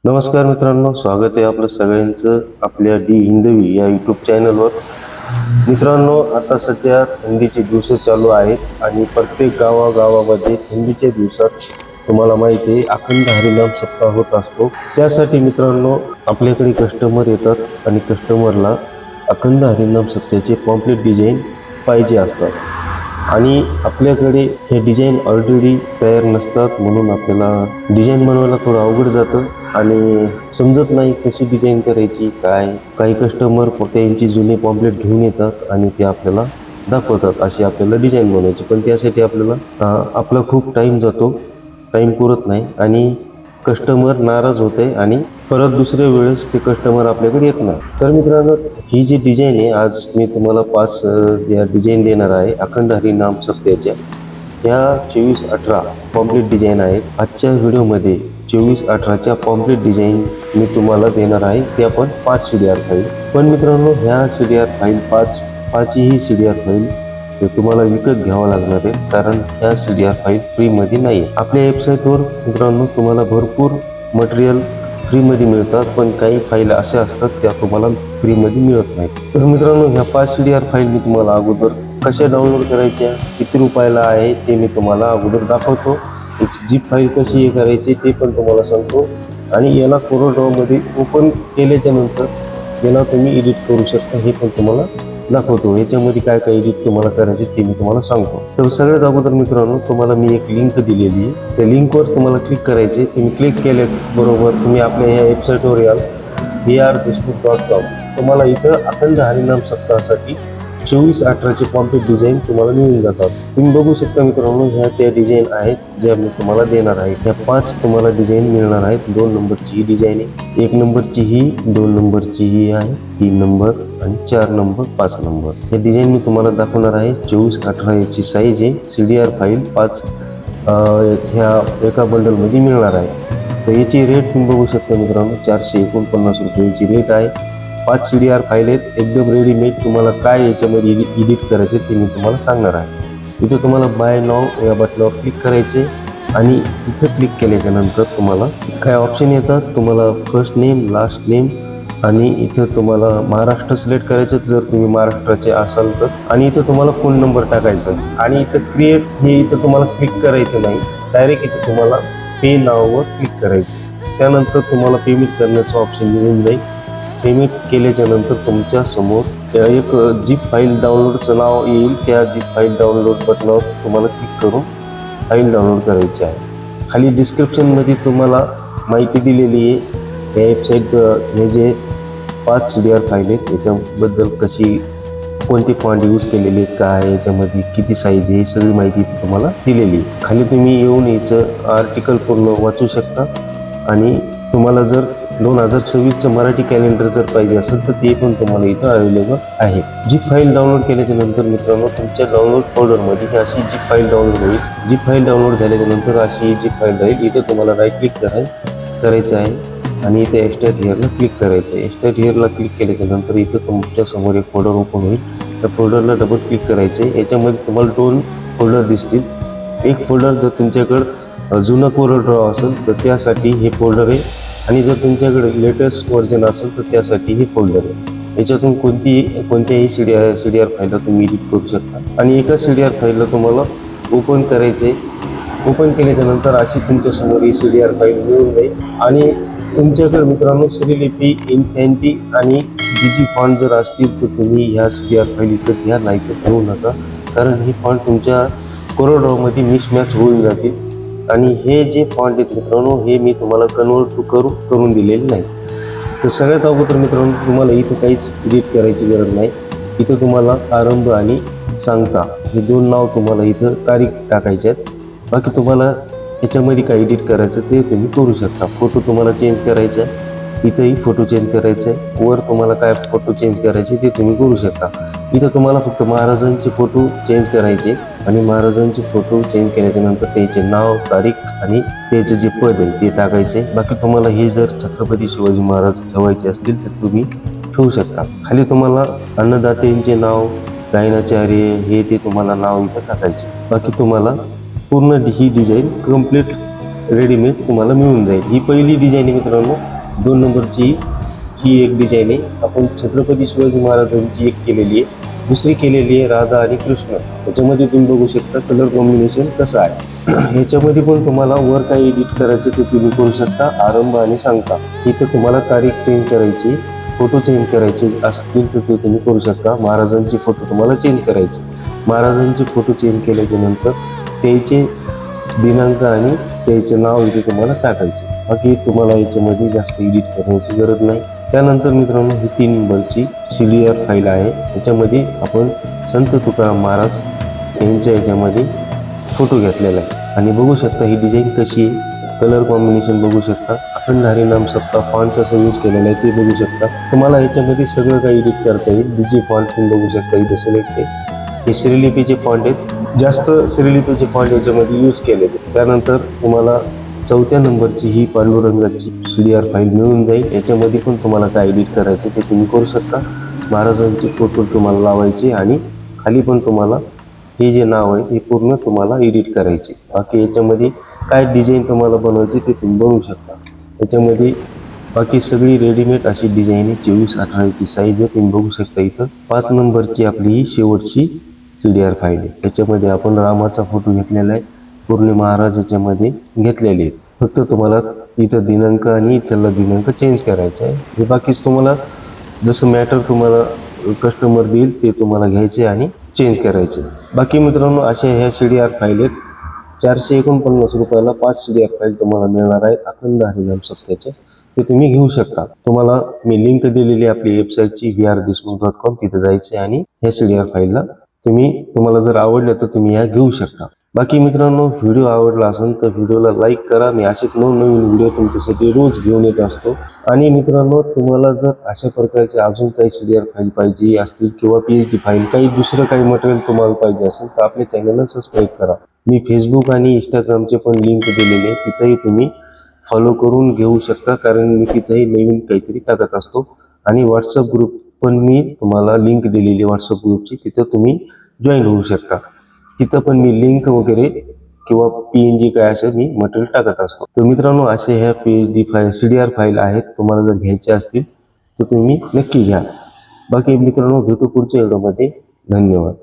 नमस्कार मित्रांनो, स्वागत आहे आपलं सगळ्यांचं आपल्या डी हिंदवी या यूट्यूब चॅनलवर. मित्रांनो, आता सध्या थंडीचे दिवस चालू आहेत आणि प्रत्येक गावागावामध्ये थंडीच्या दिवसात तुम्हाला माहिती आहे अखंड हरिनाम सप्ताह होत असतो. त्यासाठी मित्रांनो आपल्याकडे कस्टमर येतात आणि कस्टमरला अखंड हरिनाम सप्ताहाचे पॉम्पलेट डिझाईन पाहिजे असतात आणि आपल्याकडे हे डिझाईन ऑलरेडी तयार नसतात, म्हणून आपल्याला डिझाईन बनवायला थोडं अवघड जातं आणि समजत नाही कशी डिझाईन करायची. काही कस्टमर त्यांची जुने पॉम्पलेट घेऊन येतात आणि ते आपल्याला दाखवतात अशी आपल्याला डिझाईन बनवायची, पण त्यासाठी आपल्याला आपला खूप टाईम जातो, टाईम पुरत नाही आणि कस्टमर नाराज होते आणि परत दुसऱ्या वेळेस ते कस्टमर आपल्याकडे येत नाही. तर मित्रांनो, ही जी डिझाईन आहे, आज मी तुम्हाला 5 ज्या डिझाईन देणार आहे अखंड हरिनाम सप्ताहाच्या, ह्या 24-18 पॉम्पलेट डिझाईन आहेत. आजच्या व्हिडिओमध्ये 24-18च्या पॉम्पलेट डिझाईन मी तुम्हाला देणार आहे, त्या पण 5 CDR फाईल. पण मित्रांनो, ह्या CDR फाईल पाचही CDR फाईल ते तुम्हाला विकत घ्यावं लागणार आहे, कारण ह्या CDR फाईल फ्रीमध्ये नाही आहे. आपल्या वेबसाईटवर मित्रांनो तुम्हाला भरपूर मटेरियल फ्रीमध्ये मिळतात, पण काही फाईल अशा असतात त्या तुम्हाला फ्रीमध्ये मिळत नाही. तर मित्रांनो, ह्या 5 CDR फाईल मी तुम्हाला अगोदर कशा डाउनलोड करायच्या, किती रुपयाला आहे ते मी तुम्हाला अगोदर दाखवतो. याची झिप फाईल कशी हे करायची ते पण तुम्हाला सांगतो आणि याला कोरोड्रॉमध्ये ओपन केल्याच्या नंतर याला तुम्ही एडिट करू शकता हे पण तुम्हाला दाखवतो. याच्यामध्ये काय काय एडिट तुम्हाला करायचे ते मी तुम्हाला सांगतो. तर सगळ्यात अगोदर मित्रांनो तुम्हाला मी एक लिंक दिलेली आहे, त्या लिंकवर तुम्हाला क्लिक करायचे. तुम्ही क्लिक केल्याबरोबर तुम्ही आपल्या ह्या वेबसाईटवर याल brdeshmukh.com. तुम्हाला इथं अखंड हरिनाम सप्ताहासाठी 24-18चे पॉम्पलेट डिझाईन तुम्हाला मिळून जातात. तुम्ही बघू शकता मित्रांनो, ह्या त्या डिझाईन आहेत ज्या मी तुम्हाला देणार आहे. ह्या 5 तुम्हाला डिझाईन मिळणार आहेत. 2 नंबरची ही डिझाईन आहे, 1 नंबरची ही, 2 नंबरची ही आहे, 3 नंबर आणि 4 नंबर, 5 नंबर. हे डिझाईन मी तुम्हाला दाखवणार आहे. 24-18 याची साईज आहे. CDR फाईल 5 ह्या एका बंडलमध्ये मिळणार आहे. तर याची रेट तुम्ही बघू शकता मित्रांनो, 449 रुपये याची रेट आहे. 5 CDR फाईल आहेत, एकदम रेडीमेड. तुम्हाला काय याच्यामध्ये एडिट करायचे ते मी तुम्हाला सांगणार आहे. इथं तुम्हाला बाय नाव या बटनावर क्लिक करायचे आणि इथं क्लिक केल्याच्या नंतर तुम्हाला काय ऑप्शन येतात. तुम्हाला फर्स्ट नेम, लास्ट नेम आणि इथं तुम्हाला महाराष्ट्र सिलेक्ट करायचं जर तुम्ही महाराष्ट्राचे असाल तर, आणि इथं तुम्हाला फोन नंबर टाकायचा आहे आणि इथं क्रिएट हे इथं तुम्हाला क्लिक करायचं नाही, डायरेक्ट इथं तुम्हाला पे नाववर क्लिक करायचं. त्यानंतर तुम्हाला पेमेंट करण्याचं ऑप्शन मिळून जाईल. पेमेंट केल्याच्या नंतर तुमच्या समोर एक झिप फाईल डाउनलोडचं नाव येईल. त्या झिप फाईल डाउनलोड बटनावर तुम्हाला क्लिक करून फाईल डाउनलोड करायची आहे. खाली डिस्क्रिप्शनमध्ये तुम्हाला माहिती दिलेली आहे. या वेबसाईट हे जे 5 CDR फाईल आहेत त्याच्याबद्दल कशी कोणती फॉन्ट यूज केलेली आहे, काय याच्यामध्ये किती साईज आहे, ही सगळी माहिती तुम्हाला दिलेली आहे. खाली तुम्ही येऊन याचं आर्टिकल पूर्ण वाचू शकता आणि तुम्हाला जर 2026चं मराठी कॅलेंडर जर पाहिजे असेल तर ते पण तुम्हाला इथं अवेलेबल आहे. झिप फाईल डाउनलोड केल्याच्या नंतर मित्रांनो तुमच्या डाउनलोड फोल्डरमध्ये ही अशी झिप फाईल डाउनलोड होईल. झिप फाईल डाउनलोड झाल्याच्या नंतर अशी ही झिप फाईल राहील. इथं तुम्हाला राईट क्लिक करायचं आहे आणि इथे एक्स्ट्रॅक्ट हिअरला क्लिक करायचं आहे. एक्स्ट्रॅक्ट हिअरला क्लिक केल्याच्या नंतर इथं तुमच्या समोर एक फोल्डर ओपन होईल. त्या फोल्डरला डबल क्लिक करायचं आहे. याच्यामध्ये तुम्हाला 2 फोल्डर दिसतील. एक फोल्डर जर तुमच्याकडं जुनं कोरड्रॉ असेल तर त्यासाठी हे फोल्डर आहे आणि जर तुमच्याकडे लेटेस्ट व्हर्जन असेल तर त्यासाठी हे फोल्डर आहे. याच्यातून कोणत्याही CDR फाईलला तुम्ही एडिट करू शकता आणि एका CDR फाईलला तुम्हाला ओपन करायचे. ओपन केल्याच्या नंतर अशी तुमच्यासमोर ही CDR फाईल मिळून जाईल आणि तुमच्याकडे मित्रांनो श्रीलिपी, इन्फॅन्टी आणि DG फॉन्ट जर असतील तर तुम्ही ह्या CDR फाईल इथं घ्या, नाही तर घेऊ नका, कारण ही फॉन्ट तुमच्या कोरड्रॉमध्ये मिसमॅच होऊन जातील. आणि हे जे फॉन्ट आहेत मित्रांनो हे मी तुम्हाला कन्वर्ट करून दिलेले नाही. तर सगळ्यात अगोदर मित्रांनो तुम्हाला इथं काहीच एडिट करायची गरज नाही. इथं तुम्हाला आरंभ आणि सांगता हे 2 नाव तुम्हाला इथं तारीख टाकायचे आहेत. बाकी तुम्हाला याच्यामध्ये काय एडिट करायचं ते तुम्ही करू शकता. फोटो तुम्हाला चेंज करायचा आहे, इथंही फोटो चेंज करायचा आहे. वर तुम्हाला काय फोटो चेंज करायचे ते तुम्ही करू शकता. इथं तुम्हाला फक्त महाराजांचे फोटो चेंज करायचे आणि महाराजांचे फोटो चेंज केल्याच्या नंतर त्याचे नाव, तारीख आणि त्याचे जे पद आहे ते टाकायचे. बाकी तुम्हाला हे जर छत्रपती शिवाजी महाराज ठेवायचे असतील तर तुम्ही ठेवू शकता. खाली तुम्हाला अन्नदात्यांचे नाव, गायनाचार्य हे ते तुम्हाला नाव इथं टाकायचे. बाकी तुम्हाला पूर्ण ही डिझाईन कम्प्लीट रेडीमेड तुम्हाला मिळून जाईल. ही पहिली डिझाईन आहे मित्रांनो. 2 नंबरची ही एक डिझाईन आहे. आपण छत्रपती शिवाजी महाराजांची एक केलेली आहे, दुसरी केलेली आहे राधा आणि कृष्ण. याच्यामध्ये तुम्ही बघू शकता कलर कॉम्बिनेशन कसं आहे. ह्याच्यामध्ये पण तुम्हाला वर काही एडिट करायचे ते तुम्ही करू शकता, आरंभ आणि सांगता. इथं तुम्हाला तारीख चेंज करायची, फोटो चेंज करायचे असतील तर ते तुम्ही करू शकता. महाराजांचे फोटो तुम्हाला चेंज करायचे, महाराजांचे फोटो चेंज केल्याच्या नंतर त्याचे दिनांक आणि त्याचे नाव इथे तुम्हाला टाकायचे. बाकी तुम्हाला याच्यामध्ये जास्त एडिट करण्याची गरज नाही. त्यानंतर मित्रांनो ही 3 नंबरची CDR फाईल आहे. याच्यामध्ये आपण संत तुकाराम महाराज यांच्या याच्यामध्ये फोटो घेतलेला आहे आणि बघू शकता ही डिझाईन कशी आहे. कलर कॉम्बिनेशन बघू शकता, अखंड हरिनाम सप्ताह फॉन्ट कसं यूज केलेलं आहे ते बघू शकता. तुम्हाला याच्यामध्ये सगळं काही एडिट करता येईल. डीजी फॉन्ट तुम्ही बघू शकता इथे सिलेक्ट आहे. हे श्रीलिपीचे फॉन्ट आहेत, जास्त श्रीलिपीचे फॉन्ट याच्यामध्ये यूज केलेले. त्यानंतर तुम्हाला 4थ्या नंबरची ही पांडुरंगाची CDR फाईल मिळून जाईल. याच्यामध्ये पण तुम्हाला काय एडिट करायचे ते तुम्ही करू शकता. महाराजांचे फोटो तुम्हाला लावायचे आणि खाली पण तुम्हाला हे जे नाव आहे हे पूर्ण तुम्हाला एडिट करायचे. बाकी याच्यामध्ये काय डिझाईन तुम्हाला बनवायची ते तुम्ही बनवू शकता. याच्यामध्ये बाकी सगळी रेडीमेड अशी डिझाईन आहे. 24-18ची साईज आहे, तुम्ही बघू शकता. इथं 5 नंबरची आपली ही शेवटची CDR फाईल आहे. याच्यामध्ये आपण रामाचा फोटो घेतलेला आहे, पूर्ण महाराज याच्यामध्ये घेतलेले आहेत. फक्त तुम्हाला इथं दिनांक आणि इथला दिनांक चेंज करायचा आहे. हे बाकीच तुम्हाला जसं मॅटर तुम्हाला कस्टमर देईल ते तुम्हाला घ्यायचे आणि चेंज करायचे. बाकी मित्रांनो अशा ह्या CDR फाईल आहेत. 449 रुपयाला 5 CDR फाईल तुम्हाला मिळणार आहेत अखंड हरिनाम सप्त्याच्या. ते तुम्ही घेऊ शकता. तुम्हाला मी लिंक दिलेली आपली वेबसाईटची vrdeshmukh.com, तिथे जायचे आणि ह्या CDR फाईलला तुम्हाला जर आवडलं तर तुम्ही ह्या घेऊ शकता. बाकी मित्रांनो व्हिडिओ आवडला असेल तर व्हिडिओला लाईक करा. मी असेच नवनवीन व्हिडिओ तुमच्यासाठी रोज घेऊन येत असतो. आणि मित्रांनो तुम्हाला जर अशा प्रकारचे अजून काही CDR फाईल पाहिजे असतील किंवा PSD फाईल काही दुसरं काही मटेरियल तुम्हाला पाहिजे असेल तर आपल्या चॅनलला सबस्क्राईब करा. मी फेसबुक आणि इंस्टाग्रामचे पण लिंक दिलेले, तिथेही तुम्ही फॉलो करून घेऊ शकता, कारण मी तिथेही नवीन काहीतरी टाकत असतो. आणि व्हॉट्सअप ग्रुप पण मी तुम्हाला लिंक दिलेली व्हॉट्सअप ग्रुपची, तिथं तुम्ही जॉईन होऊ शकता. तिथं पण मी लिंक वगैरे किंवा PNG काय असे मी मटेरियल टाकत असतो. तर मित्रांनो असे ह्या PSD फाईल CDR फाईल आहेत. तुम्हाला जर घ्यायचे असतील तर तुम्ही नक्की घ्या. बाकी मित्रांनो भेटू पुढच्या व्हिडिओमध्ये. धन्यवाद.